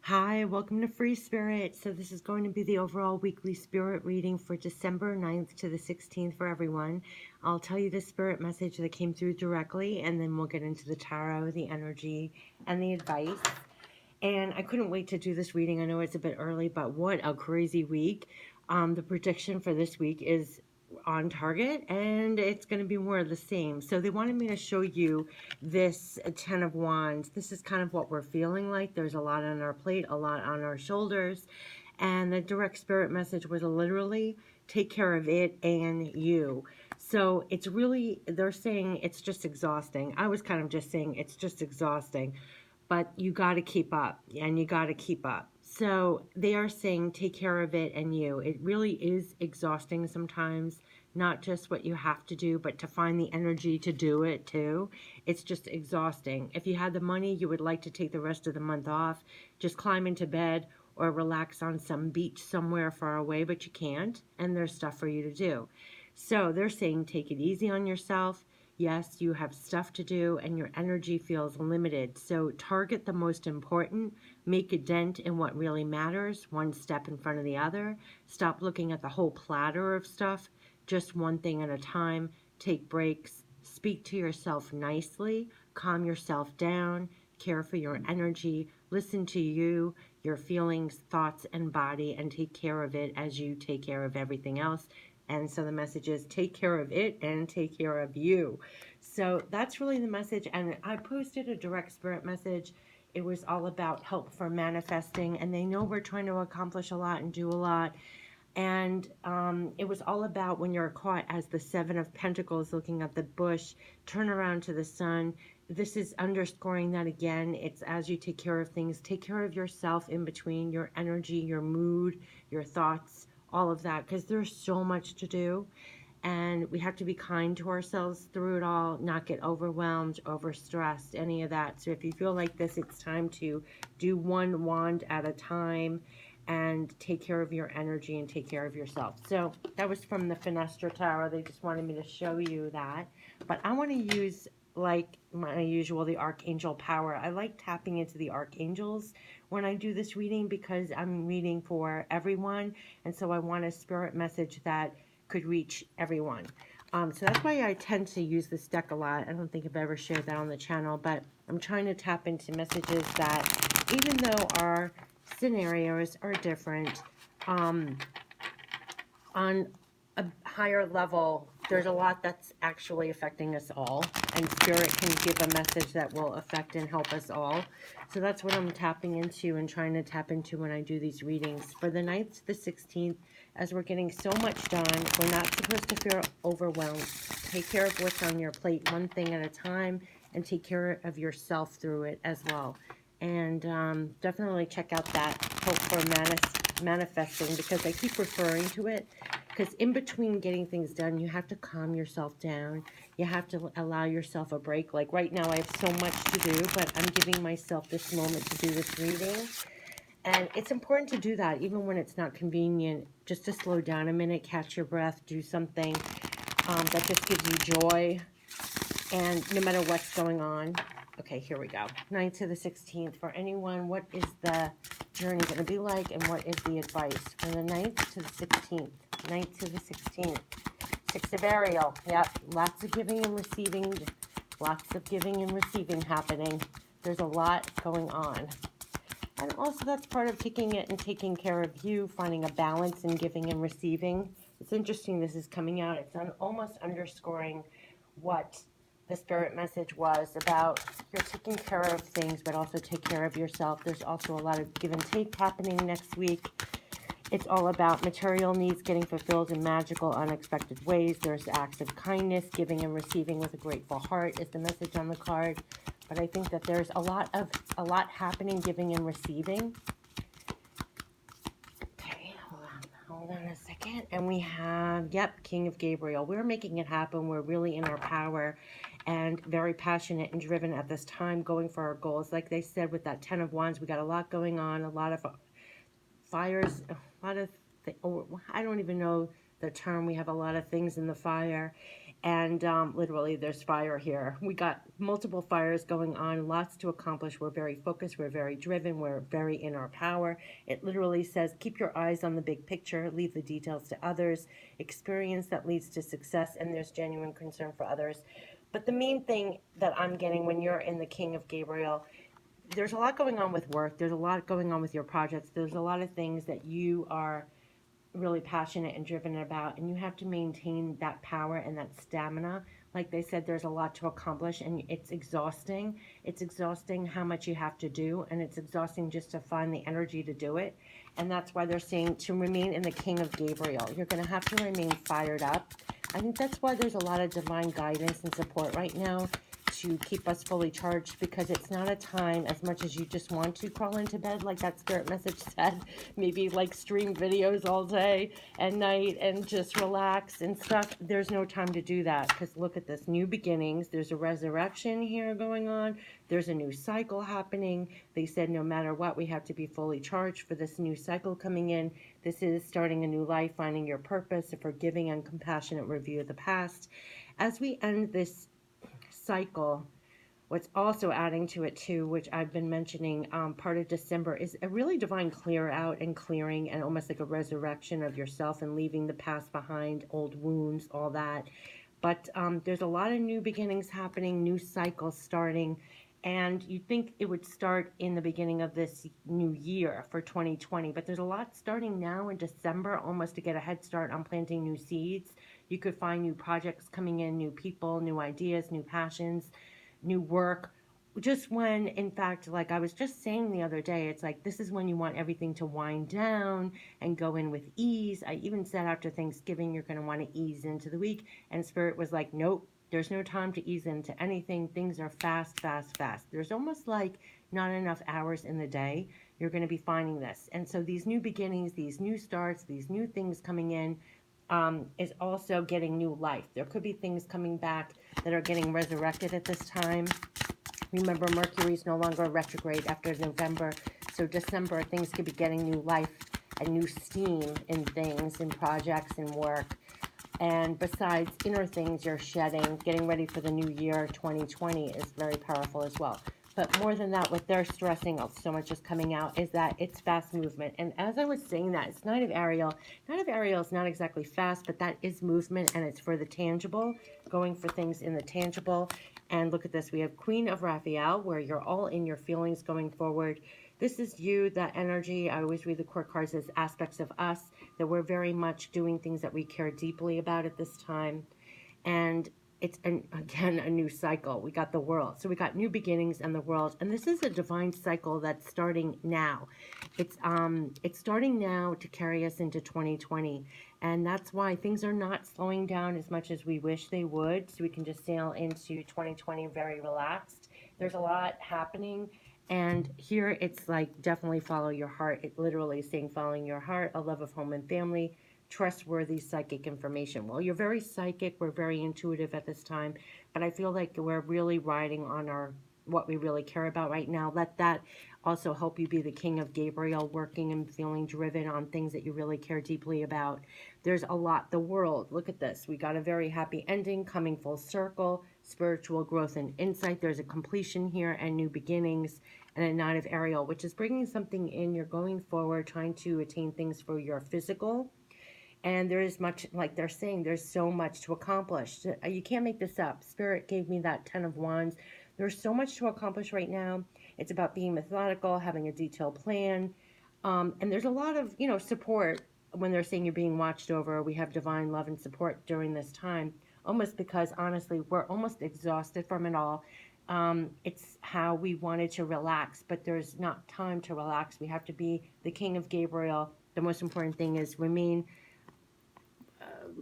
Hi, welcome to Free Spirit. So this is going to be the overall weekly spirit reading for December 9th to the 16th for everyone. I'll tell you the spirit message that came through directly, and then we'll get into the tarot, the energy, and the advice. And I couldn't wait to do this reading. I know it's a bit early, but what a crazy week. The prediction for this week is on target, and it's going to be more of the same. So they wanted me to show you this Ten of Wands. This is kind of what we're feeling like. There's a lot on our plate, a lot on our shoulders, and the direct spirit message was literally take care of it and you. So it's really, they're saying it's just exhausting. I was kind of just saying it's just exhausting, but you got to keep up, and you got to keep up. So they are saying take care of it and you. It really is exhausting sometimes, not just what you have to do, but to find the energy to do it too. It's just exhausting. If you had the money, you would like to take the rest of the month off, just climb into bed or relax on some beach somewhere far away, but you can't, and there's stuff for you to do. So they're saying take it easy on yourself. Yes, you have stuff to do and your energy feels limited. So target the most important, make a dent in what really matters, one step in front of the other. Stop looking at the whole platter of stuff, just one thing at a time. Take breaks, speak to yourself nicely, calm yourself down, care for your energy, listen to you, your feelings, thoughts, and body, and take care of it as you take care of everything else. And so the message is take care of it and take care of you. So that's really the message. And I posted a direct spirit message. It was all about help for manifesting. And they know we're trying to accomplish a lot and do a lot. And it was all about when you're caught as the Seven of Pentacles looking at the bush, turn around to the sun. This is underscoring that again. It's as you take care of things, take care of yourself in between, your energy, your mood, your thoughts, all of that, because there's so much to do. And we have to be kind to ourselves through it all, not get overwhelmed, overstressed, any of that. So if you feel like this, it's time to do one wand at a time and take care of your energy and take care of yourself. So that was from the Finestra Tarot. They just wanted me to show you that. But I want to use, like my usual, the Archangel power. I like tapping into the Archangels when I do this reading because I'm reading for everyone. And so I want a spirit message that could reach everyone. So that's why I tend to use this deck a lot. I don't think I've ever shared that on the channel, but I'm trying to tap into messages that even though our scenarios are different, on a higher level, there's a lot that's actually affecting us all, and Spirit can give a message that will affect and help us all. So that's what I'm tapping into and trying to tap into when I do these readings. For the 9th to the 16th, as we're getting so much done, we're not supposed to feel overwhelmed. Take care of what's on your plate, one thing at a time, and take care of yourself through it as well. And definitely check out that Hope for Manifesting, because I keep referring to it. Because in between getting things done, you have to calm yourself down. You have to allow yourself a break. Like right now, I have so much to do, but I'm giving myself this moment to do this reading. And it's important to do that, even when it's not convenient, just to slow down a minute, catch your breath, do something that just gives you joy. And no matter what's going on. Okay, here we go. 9th to the 16th. For anyone, what is the journey going to be like, and what is the advice? From the 9th to the 16th. 9th to the 16th. 6 of Ariel. Yep, lots of giving and receiving. Lots of giving and receiving happening. There's a lot going on. And also that's part of taking it and taking care of you, finding a balance in giving and receiving. It's interesting this is coming out. It's almost underscoring what the spirit message was about. You're taking care of things, but also take care of yourself. There's also a lot of give and take happening next week. It's all about material needs getting fulfilled in magical, unexpected ways. There's acts of kindness, giving and receiving with a grateful heart is the message on the card. But I think that there's a lot happening, giving and receiving. Okay, hold on a second. And we have, yep, King of Gabriel. We're making it happen. We're really in our power and very passionate and driven at this time, going for our goals. Like they said with that 10 of Wands, we got a lot going on, a lot of fires, a lot of, I don't even know the term. We have a lot of things in the fire. And literally, there's fire here. We got multiple fires going on, lots to accomplish. We're very focused, we're very driven, we're very in our power. It literally says, keep your eyes on the big picture, leave the details to others, experience that leads to success, and there's genuine concern for others. But the main thing that I'm getting when you're in the King of Gabriel, there's a lot going on with work, there's a lot going on with your projects, there's a lot of things that you are really passionate and driven about, and you have to maintain that power and that stamina. Like they said, there's a lot to accomplish, and it's exhausting. It's exhausting how much you have to do, and it's exhausting just to find the energy to do it. And that's why they're saying to remain in the King of Gabriel. You're going to have to remain fired up. I think that's why there's a lot of divine guidance and support right now to keep us fully charged, because it's not a time as much as you just want to crawl into bed, like that spirit message said, maybe like stream videos all day and night and just relax and stuff. There's no time to do that, because look at this, new beginnings. There's a resurrection here going on. There's a new cycle happening. They said no matter what, we have to be fully charged for this new cycle coming in. This is starting a new life, finding your purpose, a forgiving and compassionate review of the past. As we end this cycle, what's also adding to it too, which I've been mentioning, part of December is a really divine clear out and clearing, and almost like a resurrection of yourself and leaving the past behind, old wounds, all that. But there's a lot of new beginnings happening, new cycles starting, and you'd think it would start in the beginning of this new year for 2020, but there's a lot starting now in December, almost to get a head start on planting new seeds. You could find new projects coming in, new people, new ideas, new passions, new work. Just when, in fact, like I was just saying the other day, it's like this is when you want everything to wind down and go in with ease. I even said after Thanksgiving, you're going to want to ease into the week. And Spirit was like, nope, there's no time to ease into anything. Things are fast, fast, fast. There's almost like not enough hours in the day. You're going to be finding this. And so these new beginnings, these new starts, these new things coming in, is also getting new life. There could be things coming back that are getting resurrected at this time. Remember, Mercury is no longer retrograde after November, so December, things could be getting new life and new steam in things, in projects, and work. And besides, inner things you're shedding, getting ready for the new year, 2020, is very powerful as well. But more than that, what they're stressing, so much is coming out, is that it's fast movement. And as I was saying that, it's Knight of Ariel. Knight of Ariel is not exactly fast, but that is movement, and it's for the tangible, going for things in the tangible. And look at this. We have Queen of Raphael, where you're all in your feelings going forward. This is you, that energy. I always read the court cards as aspects of us, that we're very much doing things that we care deeply about at this time. And it's, again, a new cycle. We got the world. So we got new beginnings and the world. And this is a divine cycle that's starting now. It's starting now to carry us into 2020. And that's why things are not slowing down as much as we wish they would. So we can just sail into 2020 very relaxed. There's a lot happening. And here it's like, definitely follow your heart. It literally is saying following your heart, a love of home and family, trustworthy psychic information. Well, you're very psychic. We're very intuitive at this time, but I feel like we're really riding on our what we really care about right now. Let that also help you be the King of Gabriel, working and feeling driven on things that you really care deeply about. There's a lot. The world, look at this. We got a very happy ending, coming full circle, spiritual growth and insight. There's a completion here and new beginnings, and a Knight of Ariel, which is bringing something in. You're going forward, trying to attain things for your physical. And there is much, like they're saying, there's so much to accomplish. You can't make this up. Spirit gave me that 10 of Wands. There's so much to accomplish right now. It's about being methodical, having a detailed plan. And there's a lot of, support when they're saying you're being watched over. We have divine love and support during this time, almost because, honestly, we're almost exhausted from it all. It's how we wanted to relax, but there's not time to relax. We have to be the King of Gabriel. The most important thing is remain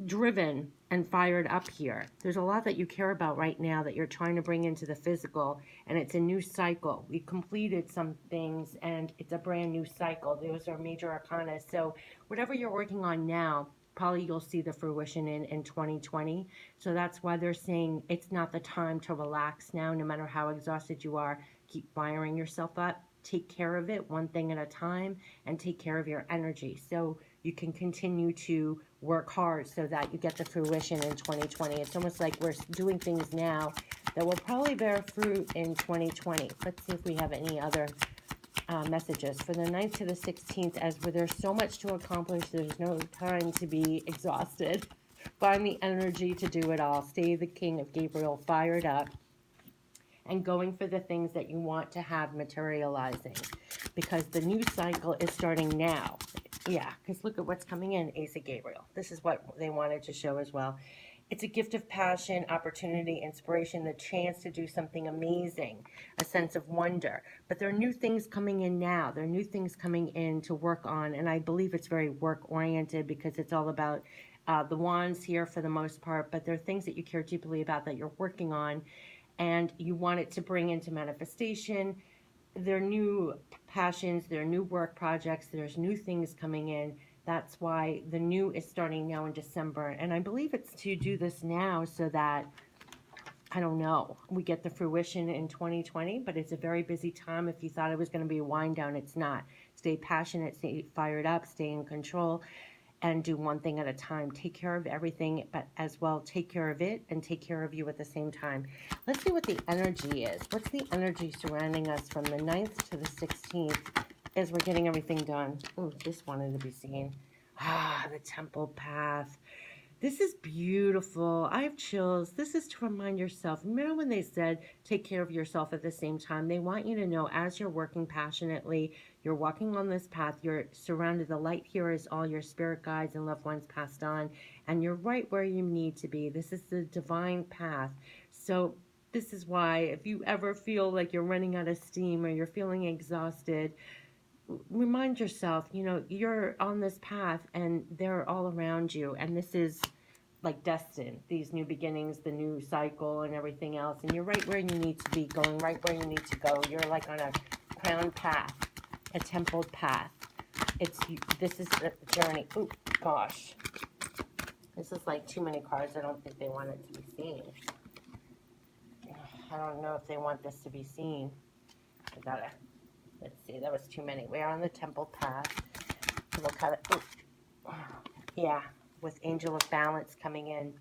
driven and fired up here. There's a lot that you care about right now that you're trying to bring into the physical, and it's a new cycle. We completed some things, and it's a brand new cycle. Those are major arcana. So whatever you're working on now, probably you'll see the fruition in 2020. So that's why they're saying it's not the time to relax now, no matter how exhausted you are. Keep firing yourself up. take care of it one thing at a time and take care of your energy so you can continue to work hard so that you get the fruition in 2020. It's almost like we're doing things now that will probably bear fruit in 2020. Let's see if we have any other messages. For the 9th to the 16th, as where there's so much to accomplish, there's no time to be exhausted. Find the energy to do it all. Stay the King of Gabriel fired up and going for the things that you want to have materializing, because the new cycle is starting now. Yeah, because look at what's coming in, Ace of Gabriel. This is what they wanted to show as well. It's a gift of passion, opportunity, inspiration, the chance to do something amazing, a sense of wonder. But there are new things coming in now. There are new things coming in to work on, and I believe it's very work-oriented because it's all about the wands here for the most part, but there are things that you care deeply about that you're working on, and you want it to bring into manifestation. There are new passions, there are new work projects, there's new things coming in. That's why the new is starting now in December. And I believe it's to do this now so that, I don't know, we get the fruition in 2020, but it's a very busy time. If you thought it was going to be a wind down, it's not. Stay passionate, stay fired up, stay in control, and do one thing at a time. Take care of everything, but as well take care of it and take care of you at the same time. Let's see what the energy is. What's the energy surrounding us from the 9th to the 16th as we're getting everything done? Oh, this wanted to be seen. The temple path. This is beautiful. I have chills. This is to remind yourself. Remember when they said take care of yourself at the same time? They want you to know as you're working passionately, you're walking on this path, you're surrounded. The light here is all your spirit guides and loved ones passed on, and you're right where you need to be. This is the divine path. So this is why if you ever feel like you're running out of steam or you're feeling exhausted, remind yourself, you know, you're on this path and they're all around you, and this is like destined, these new beginnings, the new cycle and everything else, and you're right where you need to be, going right where you need to go. You're like on a crown path, a templed path. This is a journey. Oh gosh, this is like too many cards. I don't think they want it to be seen. I don't know if they want this to be seen. I gotta, let's see, that was too many. We are on the temple path. We'll cut it. Oh. Yeah, with Angel of Balance coming in.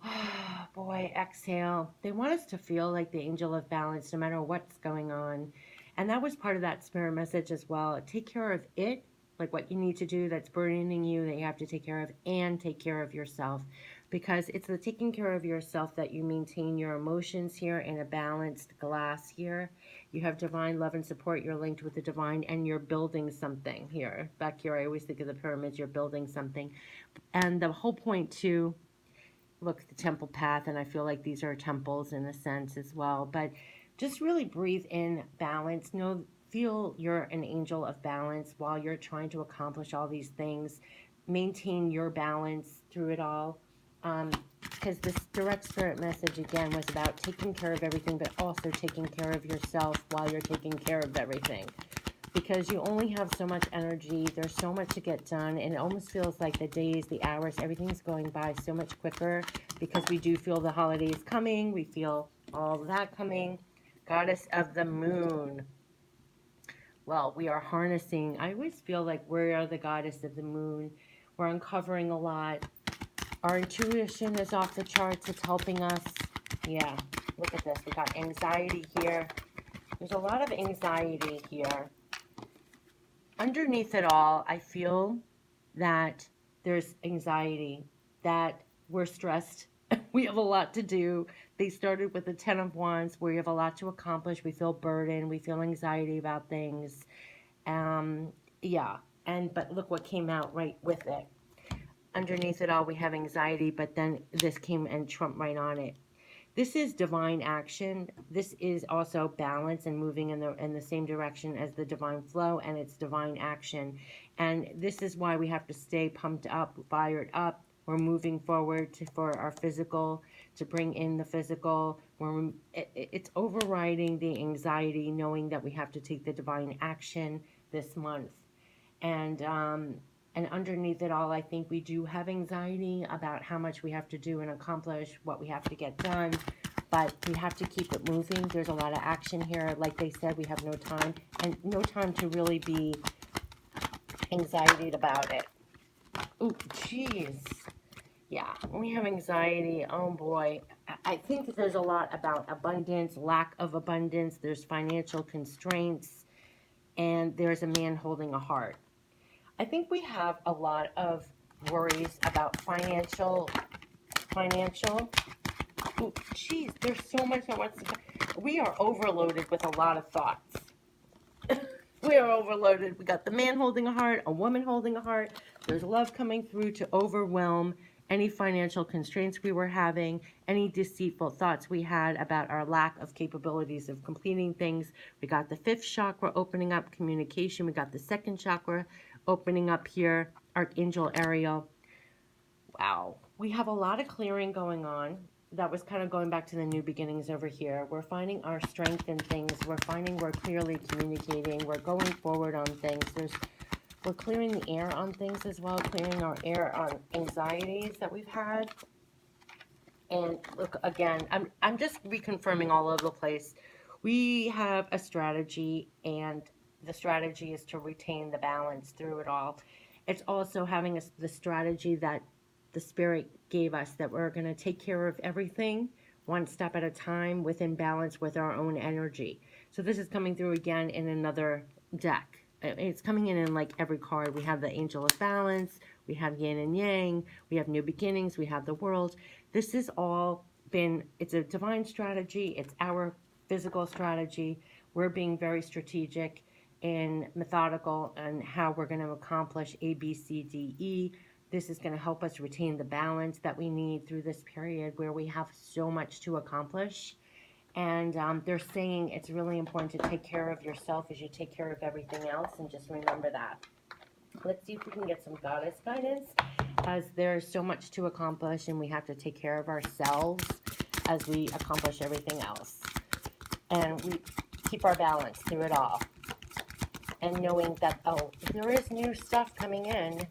Oh, boy, exhale. They want us to feel like the Angel of Balance no matter what's going on. And that was part of that spirit message as well. Take care of it, like what you need to do that's burdening you that you have to take care of, and take care of yourself. Because it's the taking care of yourself that you maintain your emotions here in a balanced glass here. You have divine love and support. You're linked with the divine, and you're building something here. Back here, I always think of the pyramids. You're building something. And the whole point, too, look, the temple path, and I feel like these are temples in a sense as well. But just really breathe in balance. Feel you're an angel of balance while you're trying to accomplish all these things. Maintain your balance through it all. Because this direct spirit message, again, was about taking care of everything, but also taking care of yourself while you're taking care of everything. Because you only have so much energy, there's so much to get done, and it almost feels like the days, the hours, everything's going by so much quicker because we do feel the holidays coming, we feel all that coming. Goddess of the Moon. Well, we are harnessing, I always feel like we are the goddess of the moon. We're uncovering a lot. Our intuition is off the charts. It's helping us. Yeah, look at this. We got anxiety here. There's a lot of anxiety here. Underneath it all, I feel that there's anxiety, that we're stressed. We have a lot to do. They started with the 10 of Wands, where you have a lot to accomplish. We feel burdened. We feel anxiety about things. Yeah. But look what came out right with it. Underneath it all, we have anxiety, but then this came and trumped right on it. This is divine action. This is also balance and moving in the same direction as the divine flow, and it's divine action. And this is why we have to stay pumped up, fired up. We're moving forward for our physical, to bring in the physical. It's overriding the anxiety, knowing that we have to take the divine action this month. And underneath it all, I think we do have anxiety about how much we have to do and accomplish, what we have to get done. but we have to keep it moving. There's a lot of action here. Like they said, we have no time, and no time to really be anxiety about it. Oh, jeez. Yeah, we have anxiety. Oh, boy. I think there's a lot about abundance, lack of abundance. There's financial constraints, and there's a man holding a heart. I think we have a lot of worries about financial. Oh, jeez, there's so much that wants to. We are overloaded with a lot of thoughts. We are overloaded. We got the man holding a heart, a woman holding a heart. There's love coming through to overwhelm any financial constraints we were having, any deceitful thoughts we had about our lack of capabilities of completing things. We got the fifth chakra opening up, communication. We got the second chakra opening up here, Archangel Ariel. Wow. We have a lot of clearing going on. That was kind of going back to the new beginnings over here. We're finding our strength in things. We're finding we're clearly communicating. We're going forward on things. We're clearing the air on things as well, clearing our air on anxieties that we've had. And look, again, I'm just reconfirming all over the place. We have a strategy, and the strategy is to retain the balance through it all. It's also having the strategy that the Spirit gave us, that we're going to take care of everything one step at a time within balance with our own energy. So this is coming through again in another deck. It's coming in like every card. We have the Angel of Balance, we have Yin and Yang, we have New Beginnings, we have the World. This has all been, it's a divine strategy, it's our physical strategy. We're being very strategic and methodical on how we're going to accomplish A, B, C, D, E. This is going to help us retain the balance that we need through this period where we have so much to accomplish. And they're saying it's really important to take care of yourself as you take care of everything else, and just remember that. Let's see if we can get some goddess guidance, as there's so much to accomplish and we have to take care of ourselves as we accomplish everything else. And we keep our balance through it all. And knowing that, oh, there is new stuff coming in,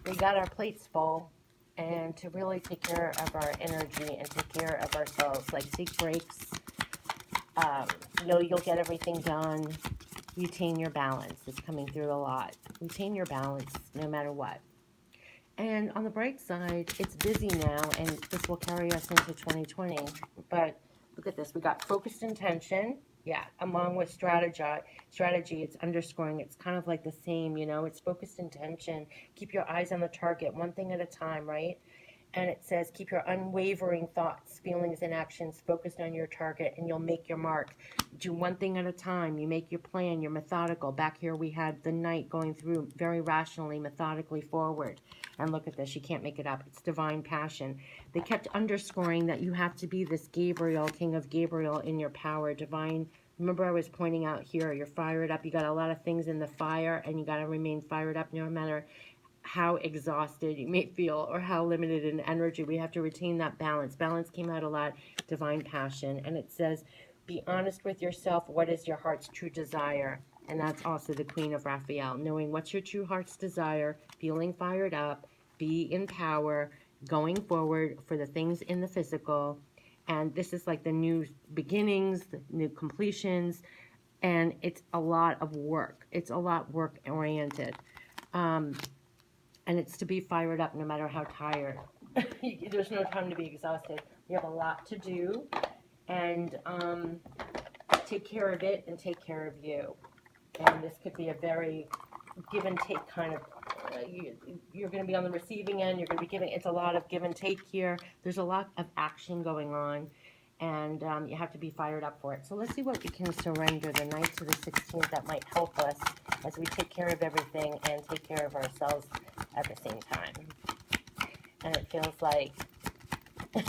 we got our plates full, and to really take care of our energy and take care of ourselves, like take breaks, know you'll get everything done, retain your balance. It's coming through a lot. Retain your balance no matter what. And on the bright side, it's busy now, and this will carry us into 2020. But look at this. We got focused intention. Yeah, along with strategy, it's underscoring. It's kind of like the same, you know. It's focused intention. Keep your eyes on the target, one thing at a time, right? And it says, keep your unwavering thoughts, feelings, and actions focused on your target, and you'll make your mark. Do one thing at a time. You make your plan. You're methodical. Back here we had the Knight going through very rationally, methodically forward. And look at this. You can't make it up. It's divine passion. They kept underscoring that you have to be this Gabriel, King of Gabriel, in your power, divine. Remember I was pointing out here, you're fired up. You got a lot of things in the fire, and you got to remain fired up no matter how exhausted you may feel or how limited in energy. We have to retain that balance. Balance came out a lot, divine passion. And it says, be honest with yourself. What is your heart's true desire? And that's also the Queen of Raphael. Knowing what's your true heart's desire, feeling fired up, be in power, going forward for the things in the physical. And this is like the new beginnings, the new completions. And it's a lot of work. It's a lot work-oriented. And it's to be fired up no matter how tired. There's no time to be exhausted. You have a lot to do. And take care of it and take care of you. And this could be a very give and take kind of, you're going to be on the receiving end. You're going to be giving, it's a lot of give and take here. There's a lot of action going on. And you have to be fired up for it. So let's see what we can surrender the 9th to the 16th that might help us as we take care of everything and take care of ourselves at the same time. And it feels like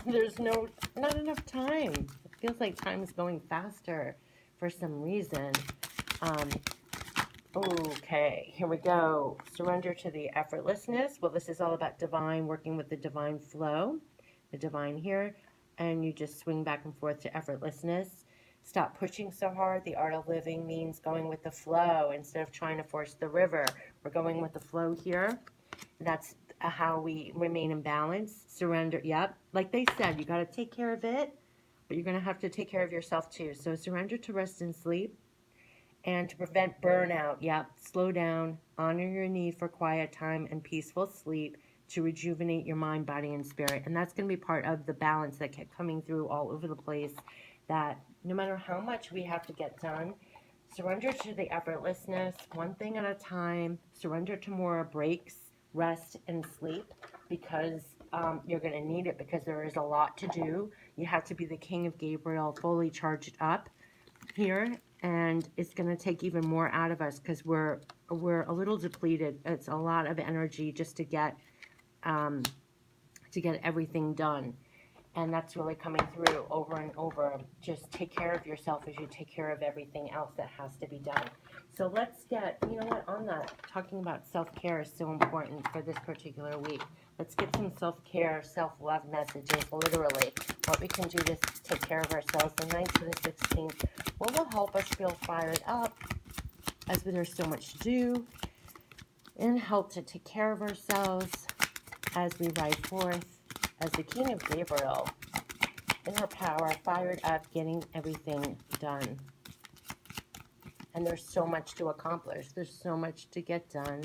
there's not enough time. It feels like time is going faster for some reason. Okay, here we go. Surrender to the effortlessness. Well, this is all about divine, working with the divine flow, the divine here. And you just swing back and forth to effortlessness. Stop pushing so hard. The art of living means going with the flow instead of trying to force the river. We're going with the flow here. That's how we remain in balance. Surrender. Yep. Like they said, you got to take care of it but you're going to have to take care of yourself too. So surrender to rest and sleep. And to prevent burnout, yep, slow down, honor your need for quiet time and peaceful sleep to rejuvenate your mind, body, and spirit. And that's going to be part of the balance that kept coming through all over the place, that no matter how much we have to get done, surrender to the effortlessness, one thing at a time, surrender to more breaks, rest, and sleep, because you're going to need it, because there is a lot to do. You have to be the King of Gabriel, fully charged up here, and it's going to take even more out of us because we're a little depleted. It's a lot of energy just to get everything done, and that's really coming through over and over. Just take care of yourself as you take care of everything else that has to be done. So let's get, you know what, on that, talking about self-care is so important for this particular week. Let's get some self-care, self-love messages, literally, what we can do to take care of ourselves the 9th to the 16th. What will help us feel fired up as there's so much to do, and help to take care of ourselves as we ride forth as the King of Gabriel in her power, fired up, getting everything done. And there's so much to accomplish. There's so much to get done.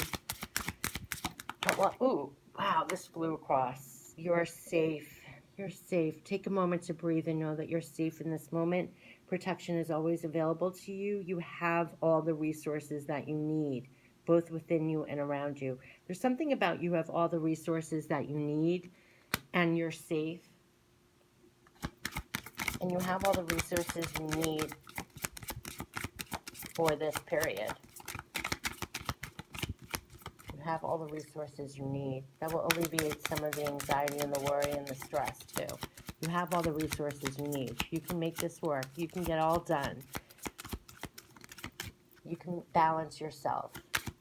But what, ooh, wow, this flew across. You're safe. You're safe. Take a moment to breathe and know that you're safe in this moment. Protection is always available to you. You have all the resources that you need, both within you and around you. There's something about you have all the resources that you need, and you're safe. And you have all the resources you need for this period. You have all the resources you need. That will alleviate some of the anxiety and the worry and the stress too. You have all the resources you need. You can make this work. You can get all done. You can balance yourself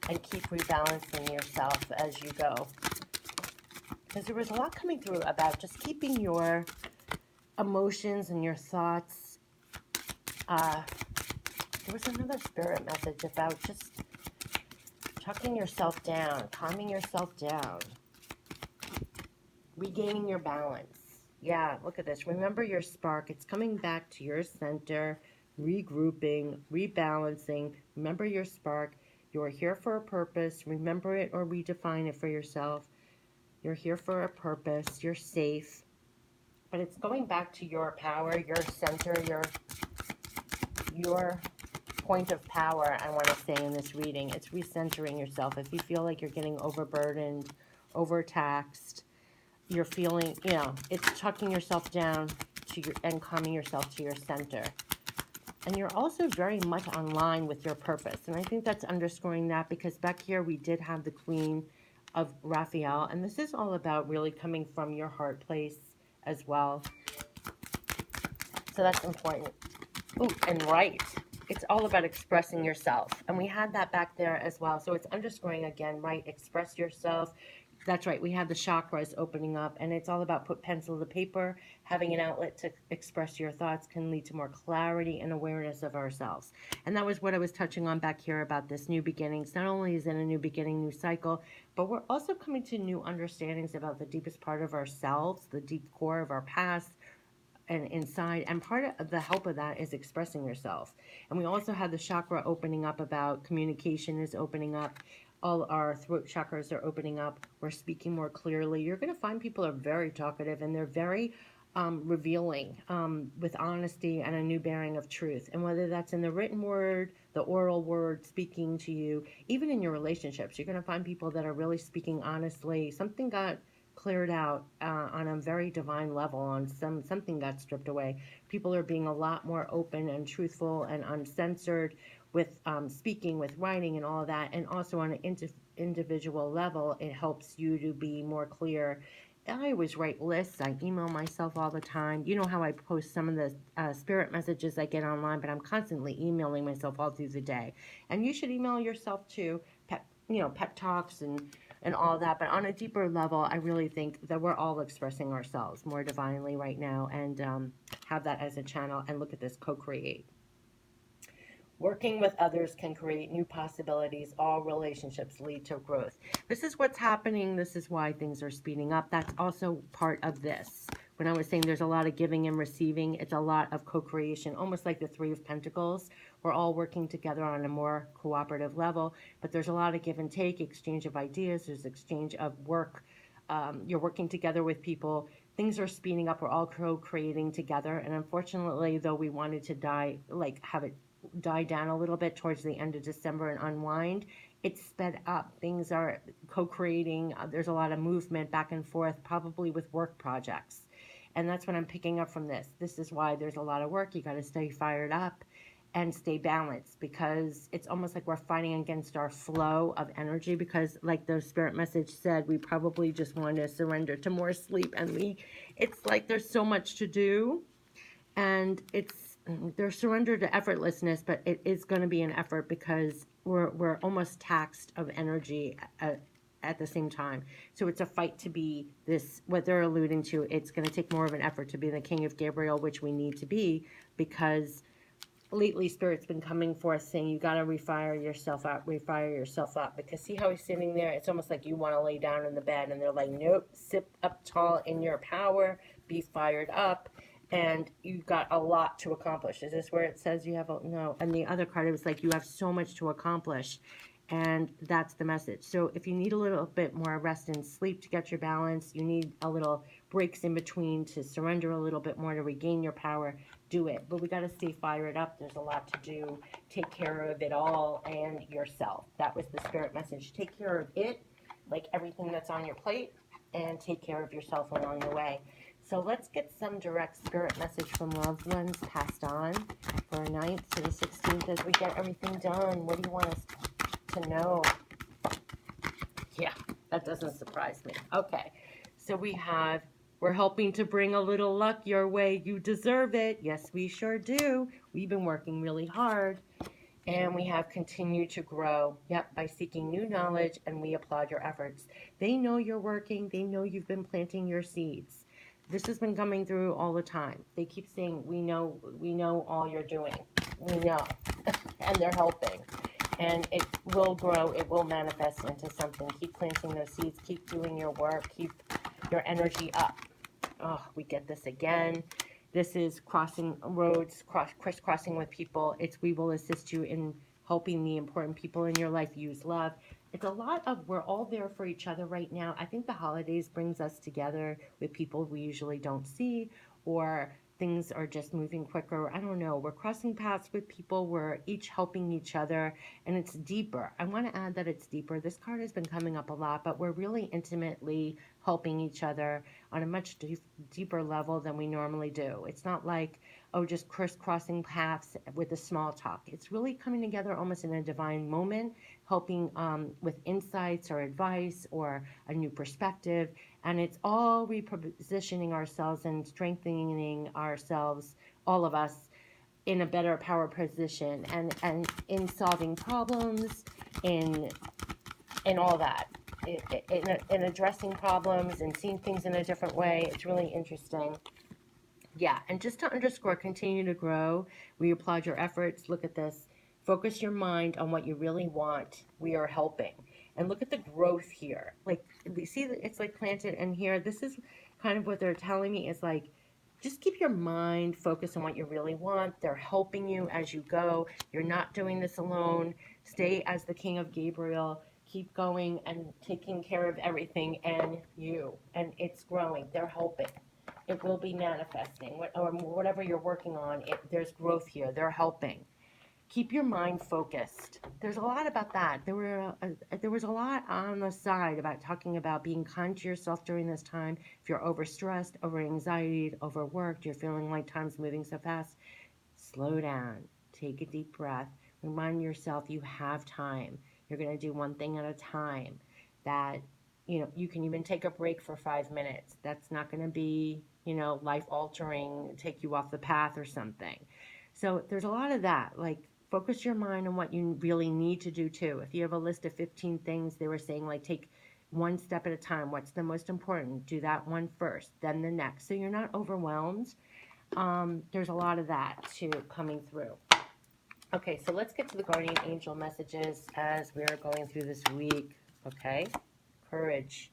and keep rebalancing yourself as you go. Because there was a lot coming through about just keeping your emotions and your thoughts. There was another spirit message about just tucking yourself down, calming yourself down, regaining your balance. Yeah, look at this. Remember your spark. It's coming back to your center, regrouping, rebalancing. Remember your spark. You are here for a purpose. Remember it or redefine it for yourself. You're here for a purpose. You're safe. But it's going back to your power, your center, your point of power, I want to say in this reading. It's recentering yourself. If you feel like you're getting overburdened, overtaxed, you're feeling, you know, it's tucking yourself down to your, and calming yourself to your center. And you're also very much online with your purpose. And I think that's underscoring that, because back here we did have the Queen of Raphael. And this is all about really coming from your heart place as well. So that's important. Ooh, and right. It's all about expressing yourself. And we had that back there as well. So it's underscoring again, right? Express yourself. That's right. We have the chakras opening up, and it's all about put pencil to paper. Having an outlet to express your thoughts can lead to more clarity and awareness of ourselves. And that was what I was touching on back here about this new beginnings. Not only is it a new beginning, new cycle, but we're also coming to new understandings about the deepest part of ourselves, the deep core of our past, and inside, and part of the help of that is expressing yourself. And we also have the chakra opening up, about communication is opening up. All our throat chakras are opening up. We're speaking more clearly. You're going to find people are very talkative, and they're very revealing, with honesty and a new bearing of truth. And whether that's in the written word, the oral word, speaking to you, even in your relationships, you're going to find people that are really speaking honestly. Something got cleared out on a very divine level, on something got stripped away. People are being a lot more open and truthful and uncensored with speaking, with writing and all of that. And also on an individual level, it helps you to be more clear. I always write lists. I email myself all the time. You know how I post some of the spirit messages I get online, but I'm constantly emailing myself all through the day. And you should email yourself too, pep talks and all that. But on a deeper level, I really think that we're all expressing ourselves more divinely right now, and have that as a channel. And look at this, co-create. Working with others can create new possibilities. All relationships lead to growth. This is what's happening. This is why things are speeding up. That's also part of this. when I was saying there's a lot of giving and receiving, it's a lot of co-creation, almost like the Three of Pentacles. We're all working together on a more cooperative level, but there's a lot of give and take, exchange of ideas, there's exchange of work. You're working together with people. Things are speeding up. We're all co-creating together. And unfortunately, though we wanted to have it die down a little bit towards the end of December and unwind, it's sped up. Things are co-creating. There's a lot of movement back and forth, probably with work projects. And that's what I'm picking up from this. This is why there's a lot of work. You got to stay fired up and stay balanced, because it's almost like we're fighting against our flow of energy, because like the spirit message said, we probably just want to surrender to more sleep. And it's like there's so much to do, and there's surrender to effortlessness, but it is going to be an effort, because we're almost taxed of energy at the same time. So it's a fight to be this, what they're alluding to. It's going to take more of an effort to be the King of Gabriel, which we need to be, because lately Spirit's been coming for us saying you got to refire yourself up, because see how he's sitting there? It's almost like you want to lay down in the bed, and they're like, nope, sit up tall in your power, be fired up, and you've got a lot to accomplish. Is this where it says you have no? And the other card, it was like you have so much to accomplish, and that's the message. So if you need a little bit more rest and sleep to get your balance, you need a little breaks in between to surrender a little bit more, to regain your power, do it. But we got to stay fired up. There's a lot to do. Take care of it all and yourself. That was the spirit message. Take care of it, like everything that's on your plate, and take care of yourself along the way. So let's get some direct spirit message from loved ones passed on for 9th to the 16th as we get everything done. What do you want us to know? Yeah, that doesn't surprise me. Okay, so we're helping to bring a little luck your way. You deserve it. Yes, we sure do. We've been working really hard, and we have continued to grow. Yep, by seeking new knowledge, and we applaud your efforts. They know you're working. They know you've been planting your seeds. This has been coming through all the time. They keep saying, we know all you're doing. We know. And they're helping. And it will grow. It will manifest into something. Keep planting those seeds. Keep doing your work. Keep your energy up. Oh, we get this again. This is crossing roads, crisscrossing with people. We will assist you in helping the important people in your life use love. It's a lot of, we're all there for each other right now. I think the holidays brings us together with people we usually don't see, or things are just moving quicker. I don't know. We're crossing paths with people. We're each helping each other, and it's deeper. I want to add that it's deeper. This card has been coming up a lot, but we're really intimately helping each other on a much deeper level than we normally do. It's not like, oh, just crisscrossing paths with the small talk. It's really coming together almost in a divine moment, helping with insights or advice or a new perspective. And it's all repositioning ourselves and strengthening ourselves, all of us, in a better power position, and in solving problems, in all that, in addressing problems and seeing things in a different way. It's really interesting. Yeah, and just to underscore, continue to grow. We applaud your efforts. Look at this. Focus your mind on what you really want. We are helping. And look at the growth here. Like, you see, it's like planted in here. This is kind of what they're telling me is like, just keep your mind focused on what you really want. They're helping you as you go. You're not doing this alone. Stay as the King of Gabriel. Keep going and taking care of everything and you. And it's growing. They're helping. It will be manifesting. Or whatever you're working on, there's growth here. They're helping. Keep your mind focused. There's a lot about that. There was a lot on the side about talking about being kind to yourself during this time. If you're overstressed, over anxiety, overworked, you're feeling like time's moving so fast, slow down. Take a deep breath. Remind yourself you have time. You're going to do one thing at a time. That, you can even take a break for 5 minutes. That's not going to be, life-altering, take you off the path or something. So there's a lot of that, like, focus your mind on what you really need to do too. If you have a list of 15 things, they were saying, like, take one step at a time. What's the most important? Do that one first, then the next. So you're not overwhelmed. There's a lot of that too coming through. Okay, so let's get to the guardian angel messages as we are going through this week. Okay, courage.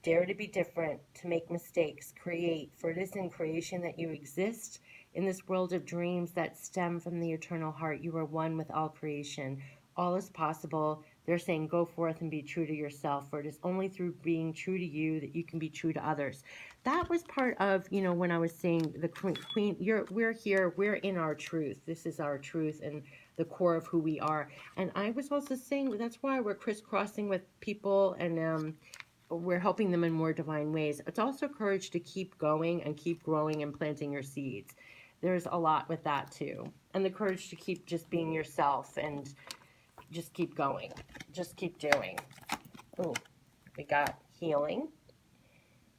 Dare to be different, to make mistakes, create, for it is in creation that you exist. In this world of dreams that stem from the eternal heart, you are one with all creation. All is possible. They're saying, go forth and be true to yourself, for it is only through being true to you that you can be true to others. That was part of, you know, when I was saying the queen, we're here, we're in our truth. This is our truth and the core of who we are. And I was also saying that's why we're crisscrossing with people, and we're helping them in more divine ways. It's also courage to keep going and keep growing and planting your seeds. There's a lot with that too. And the courage to keep just being yourself and just keep going. Just keep doing. Oh, we got healing.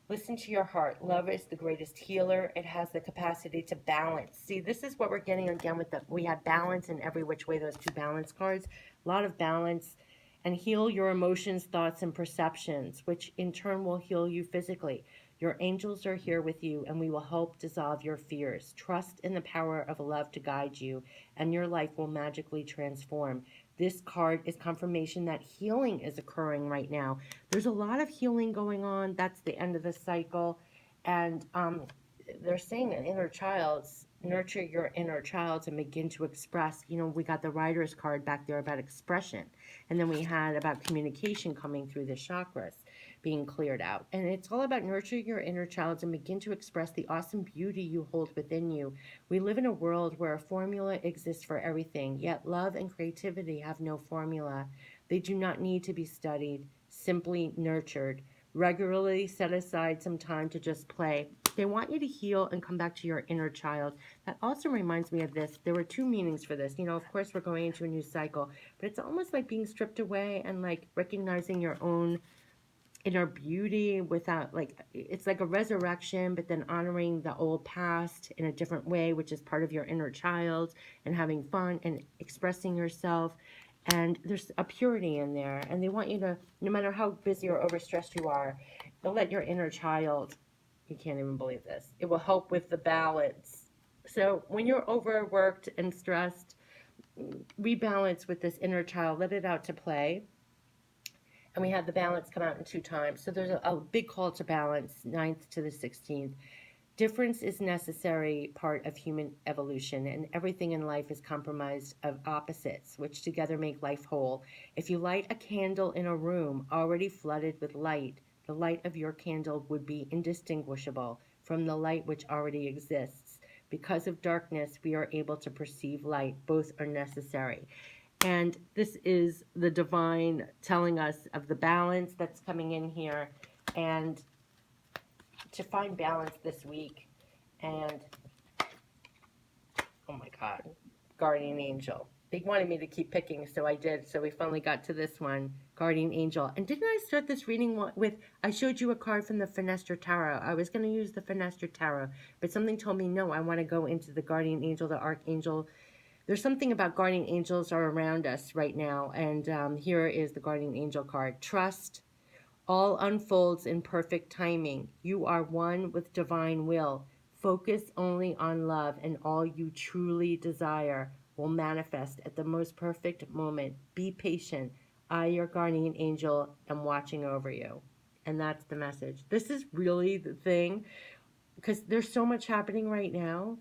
Listen to your heart. Love is the greatest healer. It has the capacity to balance. See, this is what we're getting again with we have balance in every which way, those two balance cards. A lot of balance. And heal your emotions, thoughts, and perceptions, which in turn will heal you physically. Your angels are here with you, and we will help dissolve your fears. Trust in the power of love to guide you, and your life will magically transform. This card is confirmation that healing is occurring right now. There's a lot of healing going on. That's the end of the cycle. And they're saying that inner child's, nurture your inner child and begin to express. You know, we got the Rider's card back there about expression. And then we had about communication coming through the chakras being cleared out. And it's all about nurturing your inner child and begin to express the awesome beauty you hold within you. We live in a world where a formula exists for everything, yet love and creativity have no formula. They do not need to be studied, simply nurtured. Regularly set aside some time to just play. They want you to heal and come back to your inner child. That also reminds me of this. There were two meanings for this. You know, of course, we're going into a new cycle, but it's almost like being stripped away and like recognizing your own inner beauty without, like, it's like a resurrection, but then honoring the old past in a different way, which is part of your inner child, and having fun and expressing yourself. And there's a purity in there, and they want you to, no matter how busy or overstressed you are, they'll let your inner child, you can't even believe this, it will help with the balance. So when you're overworked and stressed, rebalance with this inner child, let it out to play. And we had the balance come out in 2 times. So there's a big call to balance, 9th to the 16th. Difference is necessary part of human evolution, and everything in life is compromised of opposites, which together make life whole. If you light a candle in a room already flooded with light, the light of your candle would be indistinguishable from the light which already exists. Because of darkness, we are able to perceive light. Both are necessary. And this is the divine telling us of the balance that's coming in here, and to find balance this week. And oh my God, guardian angel. They wanted me to keep picking, so I did. So we finally got to this one, guardian angel. And didn't I start this reading with, I showed you a card from the Fenestra Tarot. I was going to use the Fenestra Tarot, but something told me, no, I want to go into the guardian angel, the archangel. There's something about guardian angels are around us right now. And here is the guardian angel card. Trust. All unfolds in perfect timing. You are one with divine will. Focus only on love, and all you truly desire will manifest at the most perfect moment. Be patient. I, your guardian angel, am watching over you. And that's the message. This is really the thing, because there's so much happening right now.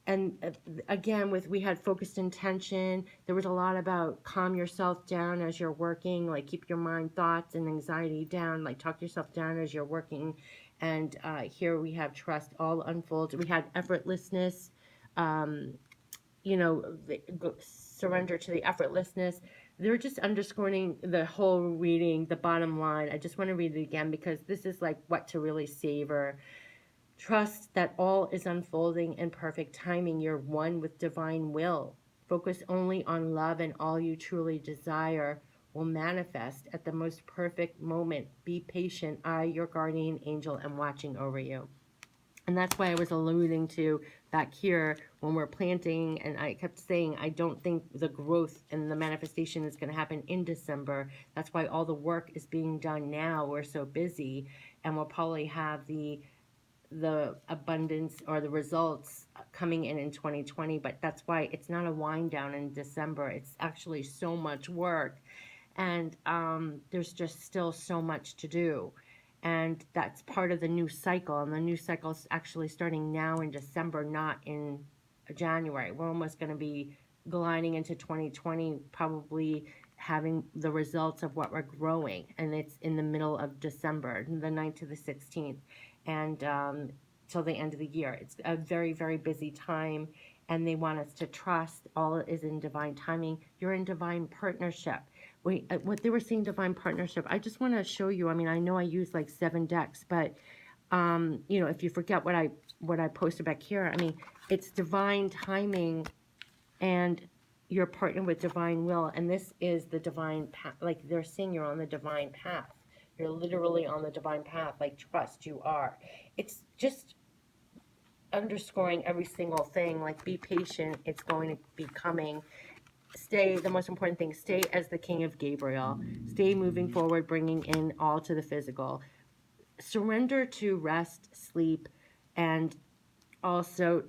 And again, we had focused intention. There was a lot about calm yourself down as you're working, like keep your mind, thoughts, and anxiety down, like talk yourself down as you're working. And here we have trust, all unfolds. We had effortlessness, you know, surrender to the effortlessness. They're just underscoring the whole reading, the bottom line. I just want to read it again because this is like what to really savor. Trust that all is unfolding in perfect timing. You're one with divine will. Focus only on love, and all you truly desire will manifest at the most perfect moment. Be patient. I, your guardian angel, am watching over you. And that's why I was alluding to back here when we're planting, and I kept saying I don't think the growth and the manifestation is going to happen in December. That's why all the work is being done now. We're so busy, and we'll probably have the abundance or the results coming in 2020, but that's why it's not a wind down in December. It's actually so much work, and there's just still so much to do. And that's part of the new cycle. And the new cycle is actually starting now in December, not in January. We're almost going to be gliding into 2020, probably having the results of what we're growing. And it's in the middle of December, the 9th to the 16th, and till the end of the year. It's a very, very busy time. And they want us to trust all is in divine timing. You're in divine partnership. What they were saying, divine partnership, I just want to show you. I mean, I know I use like 7 decks, but you know, if you forget what I posted back here, I mean, it's divine timing, and you're partnered with divine will, and this is the divine path. Like they're saying, you're on the divine path. You're literally on the divine path. Like, trust, you are. It's just underscoring every single thing. Like, be patient. It's going to be coming. Stay, the most important thing, stay as the king of Gabriel. Stay moving forward, bringing in all to the physical. Surrender to rest, sleep, and also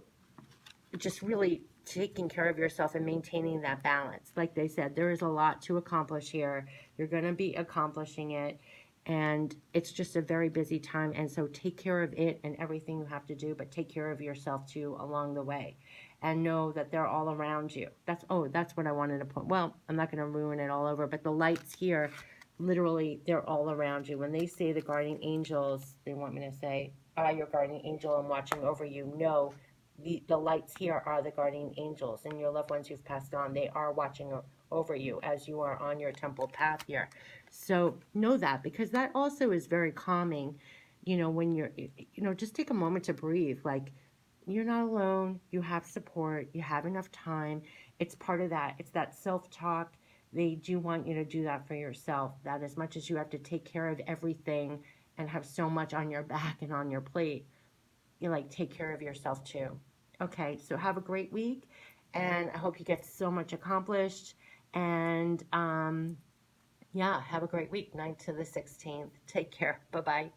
just really taking care of yourself and maintaining that balance. Like they said, there is a lot to accomplish here. You're going to be accomplishing it. And it's just a very busy time. And so take care of it and everything you have to do, but take care of yourself too along the way. And know that they're all around you. That's what I wanted to point. Well, I'm not going to ruin it all over, but the lights here, literally, they're all around you. When they say the guardian angels, they want me to say, your guardian angel, I'm watching over you. No, the lights here are the guardian angels and your loved ones who've passed on. They are watching over you as you are on your temple path here. So know that, because that also is very calming, you know, when you're, you know, just take a moment to breathe. Like, you're not alone. You have support. You have enough time. It's part of that. It's that self-talk. They do want you to do that for yourself, that as much as you have to take care of everything and have so much on your back and on your plate, you like take care of yourself too. Okay, so have a great week, and I hope you get so much accomplished. And yeah, have a great week, 9th to the 16th. Take care. Bye-bye.